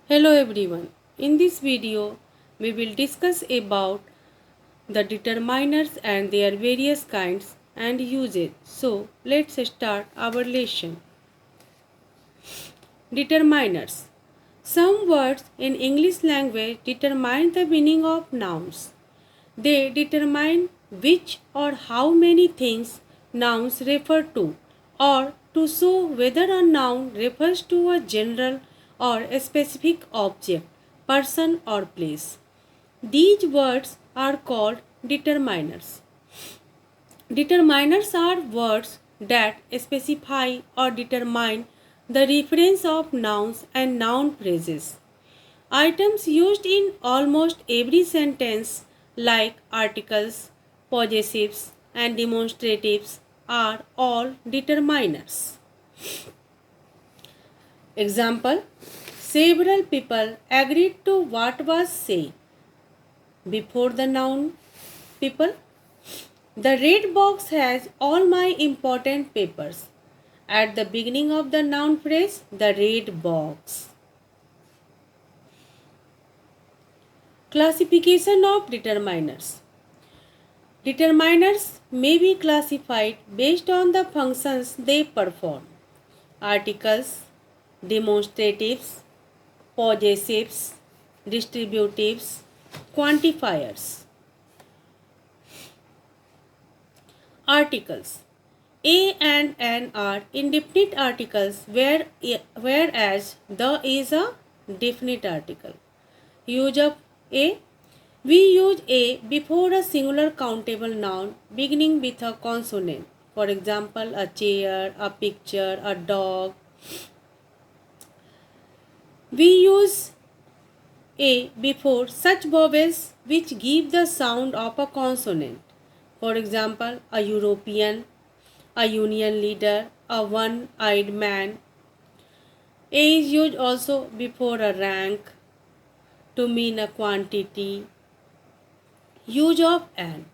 Hello everyone. In this video, we will discuss about the determiners and their various kinds and uses. So, let's start our lesson. Determiners. Some words in English language determine the meaning of nouns. They determine which or how many things nouns refer to, or to show whether a noun refers to a general or a specific object, person, or place. These words are called determiners. Determiners are words that specify or determine the reference of nouns and noun phrases. Items used in almost every sentence, like articles, possessives, and demonstratives, are all determiners. Example: several people agreed to what was said. Before the noun people, the red box has all my important papers. At the beginning of the noun phrase, the red box. Classification of determiners. Determiners may be classified based on the functions they perform. Articles, demonstratives, possessives, distributives, quantifiers. Articles. A and an are indefinite articles whereas the is a definite article. Use of A. We use A before a singular countable noun beginning with a consonant. For example, a chair, a picture, a dog. We use A before such vowels which give the sound of a consonant. For example, a European, a union leader, a one-eyed man. A is used also before a rank to mean a quantity. Use of an.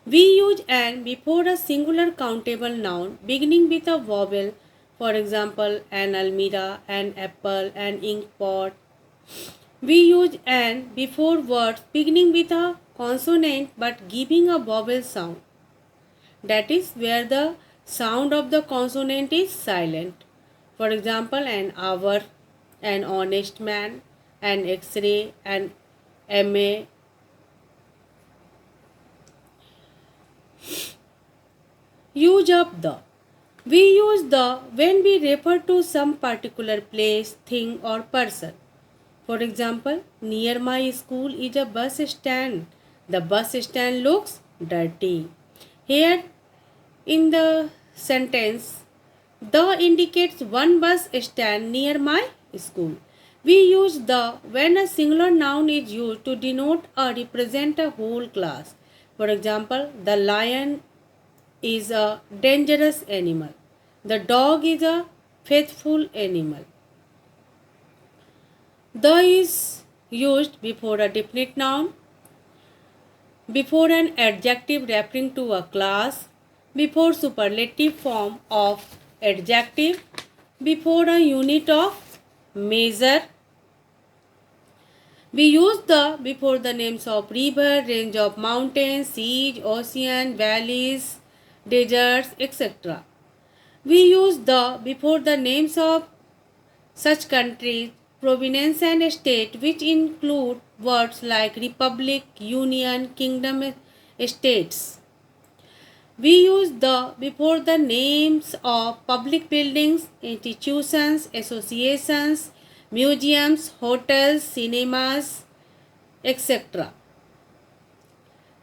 We use an before a singular countable noun beginning with a vowel. For example, an almirah, an apple, an ink pot. We use an before words beginning with a consonant but giving a vowel sound. That is where the sound of the consonant is silent. For example, an hour, an honest man, an X-ray, an MA. Use of the. We use the when we refer to some particular place, thing, or person. For example, near my school is a bus stand. The bus stand looks dirty. Here in the sentence, the indicates one bus stand near my school. We use the when a singular noun is used to denote or represent a whole class. For example, the lion is a dangerous animal. The dog is a faithful animal. The is used before a definite noun, before an adjective referring to a class, before superlative form of adjective, before a unit of measure. We use the before the names of river, range of mountains, seas, ocean, valleys, deserts, etc. We use the before the names of such countries, province and state, which include words like republic, union, kingdom, states. We use the before the names of public buildings, institutions, associations, museums, hotels, cinemas, etc.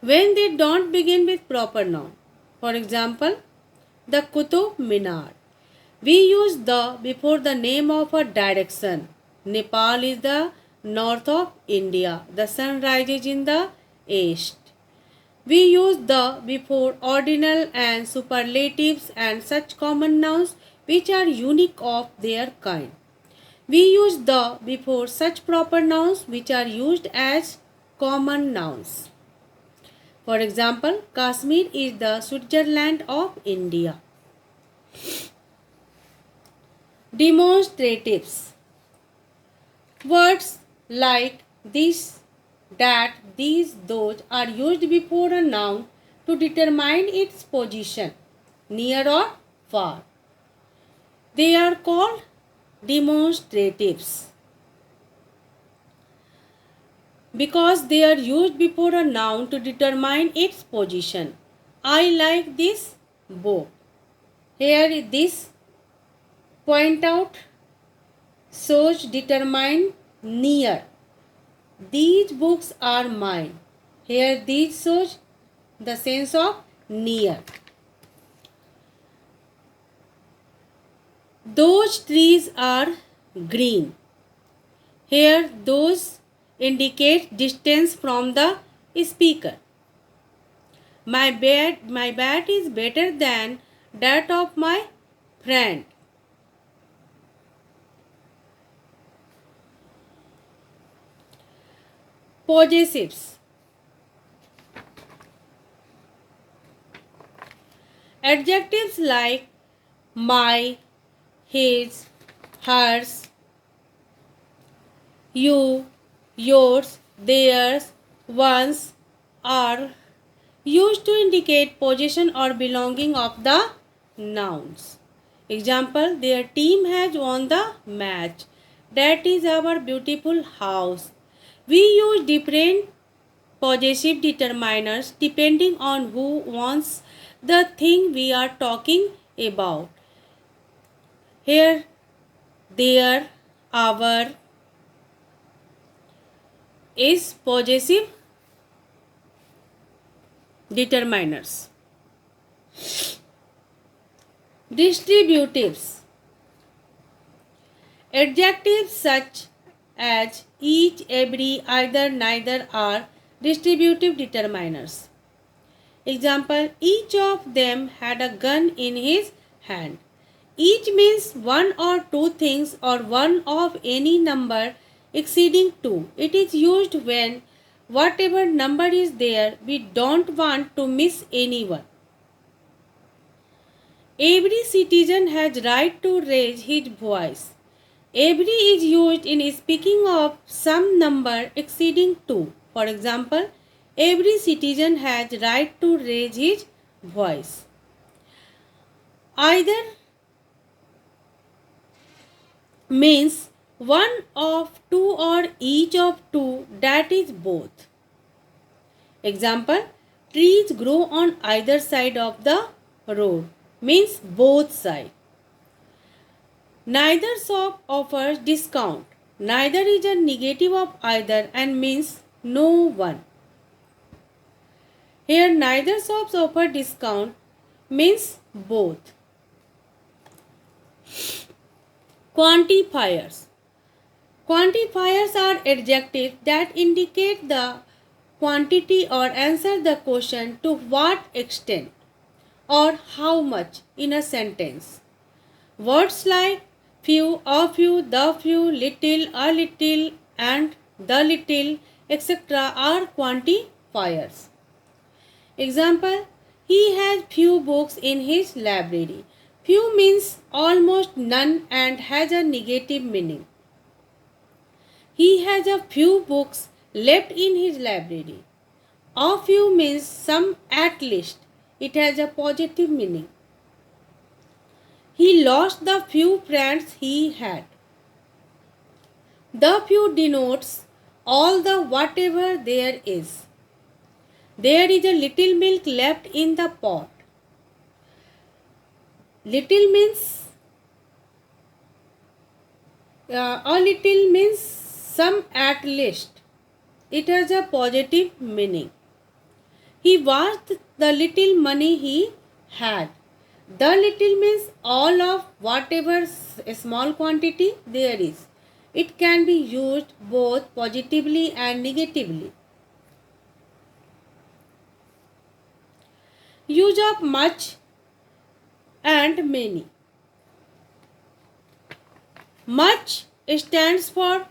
when they don't begin with proper noun. For example, the Qutub Minar. We use the before the name of a direction. Nepal is the north of India. The sun rises in the east. We use the before ordinal and superlatives and such common nouns which are unique of their kind. We use the before such proper nouns which are used as common nouns. For example, Kashmir is the Switzerland of India. Demonstratives. Words like this, that, these, those are used before a noun to determine its position, near or far. They are called demonstratives because they are used before a noun to determine its position. I like this book. Here this point out shows determine near. These books are mine. Here these shows the sense of near. Those trees are green. Here those indicate distance from the speaker. My bat is better than that of my friend. Possessives. Adjectives like my, his, hers, you, yours, theirs, one's are used to indicate possession or belonging of the nouns. Example, their team has won the match. That is our beautiful house. We use different possessive determiners depending on who wants the thing we are talking about. Here, their, our is possessive determiners. Distributives. Adjectives such as each, every, either, neither are distributive determiners. Example, each of them had a gun in his hand. Each means one or two things or one of any number exceeding 2. It is used when whatever number is there, we don't want to miss anyone. Every citizen has right to raise his voice. Every is used in speaking of some number exceeding 2. For example, every citizen has right to raise his voice. Either means one of two or each of two, that is both. Example, trees grow on either side of the road means both sides. Neither shop offers discount. Neither is a negative of either and means no one. Here neither shops offer discount means both. Quantifiers. Quantifiers are adjectives that indicate the quantity or answer the question to what extent or how much in a sentence. Words like few, a few, the few, little, a little, and the little, etc. are quantifiers. Example, he has few books in his library. Few means almost none and has a negative meaning. He has a few books left in his library. A few means some at least. It has a positive meaning. He lost the few friends he had. The few denotes all the whatever there is. There is a little milk left in the pot. Little means a little means some at least. It has a positive meaning. He washed the little money he had. The little means all of whatever small quantity there is. It can be used both positively and negatively. Use of much and many. Much stands for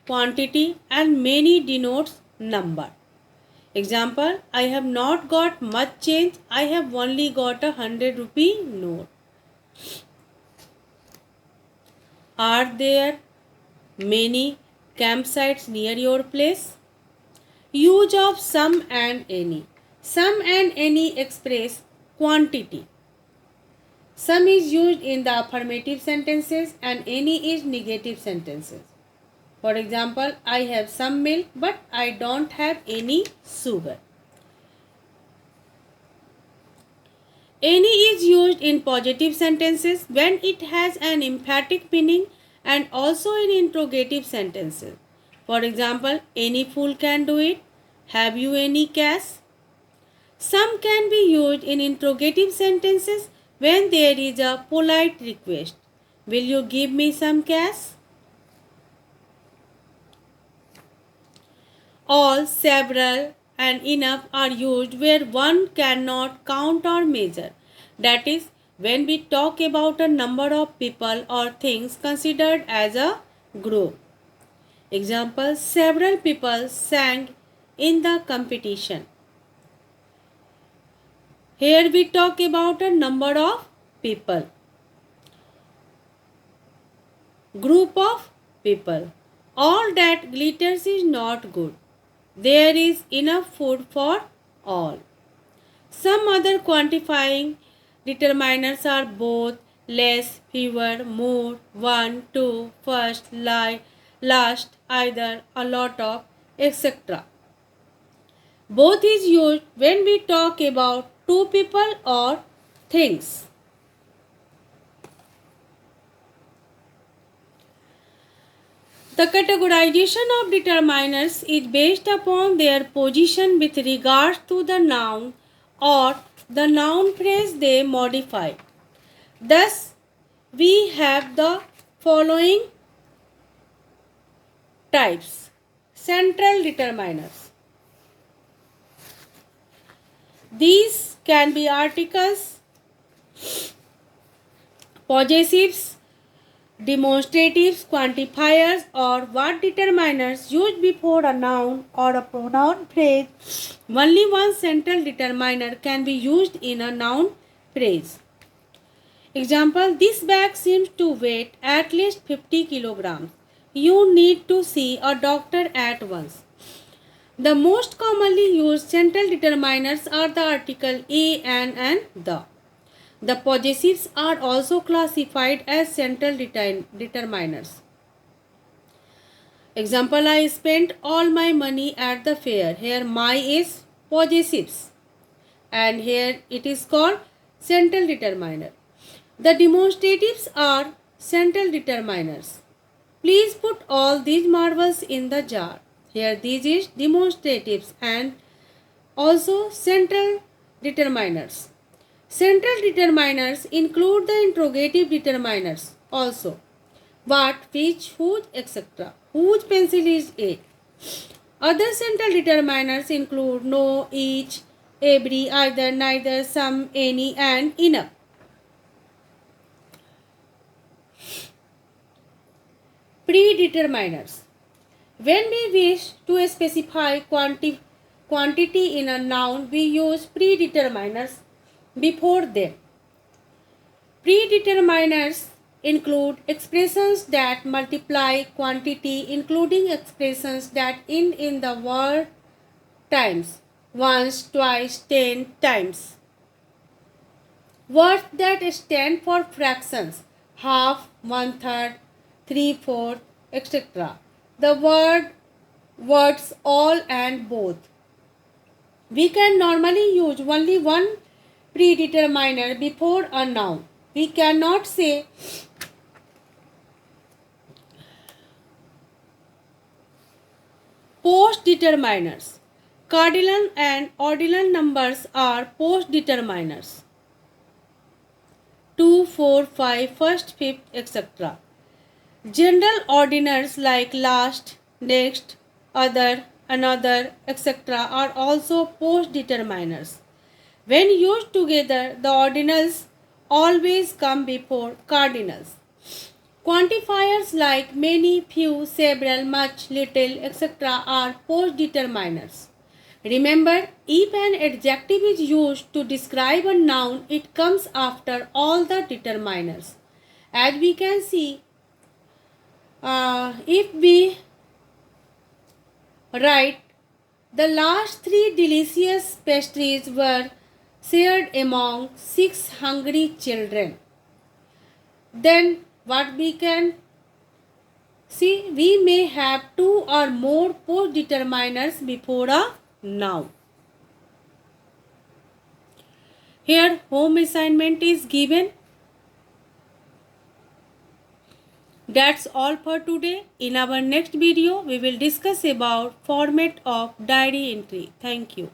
quantity and many denotes number. Example, I have not got much change. I have only got a 100 rupee note. Are there many campsites near your place. Use of some and any. Some and any express quantity. Some is used in the affirmative sentences and any is negative sentences. For example, I have some milk but I don't have any sugar. Any is used in positive sentences when it has an emphatic meaning and also in interrogative sentences. For example, any fool can do it. Have you any cash? Some can be used in interrogative sentences when there is a polite request. Will you give me some cash? All, several, and enough are used where one cannot count or measure. That is, when we talk about a number of people or things considered as a group. Example, several people sang in the competition. Here we talk about a number of people. Group of people. All that glitters is not good. There is enough food for all. Some other quantifying determiners are both, less, fewer, more, one, two, first, last, either, a lot of, etc. Both is used when we talk about two people or things. The categorization of determiners is based upon their position with regard to the noun or the noun phrase they modify. Thus, we have the following types. Central determiners. These can be articles, possessives, demonstratives, quantifiers, or what determiners used before a noun or a pronoun phrase. Only one central determiner can be used in a noun phrase. Example, this bag seems to weigh at least 50 kilograms. You need to see a doctor at once. The most commonly used central determiners are the article a, an, and the. The possessives are also classified as central determiners. Example, I spent all my money at the fair. Here my is possessives and here it is called central determiner. The demonstratives are central determiners. Please put all these marbles in the jar. Here these is demonstratives and also central determiners. Central determiners include the interrogative determiners also. What, which, whose, etc. Whose pencil is A. Other central determiners include no, each, every, either, neither, some, any, and enough. Predeterminers. When we wish to specify quantity in a noun, we use predeterminers before them. Predeterminers include expressions that multiply quantity, including expressions that end in the word times, once, twice, 10 times. Words that stand for fractions, half, one third, three fourths, etc. The words all and both. We can normally use only one predeterminer before a noun. We cannot say post determiners. Cardinal and ordinal numbers are post determiners. 2, 4, 5, first, fifth, etc. General ordinals like last, next, other, another, etc. are also post determiners. When used together, the ordinals always come before cardinals. Quantifiers like many, few, several, much, little, etc. are post determiners. Remember, if an adjective is used to describe a noun, it comes after all the determiners. As we can see, if we Write, the last three delicious pastries were shared among 6 hungry children. Then what we can see, we may have 2 or more post determiners before a noun. Here home assignment is given. That's all for today. In our next video, we will discuss about format of diary entry. Thank you.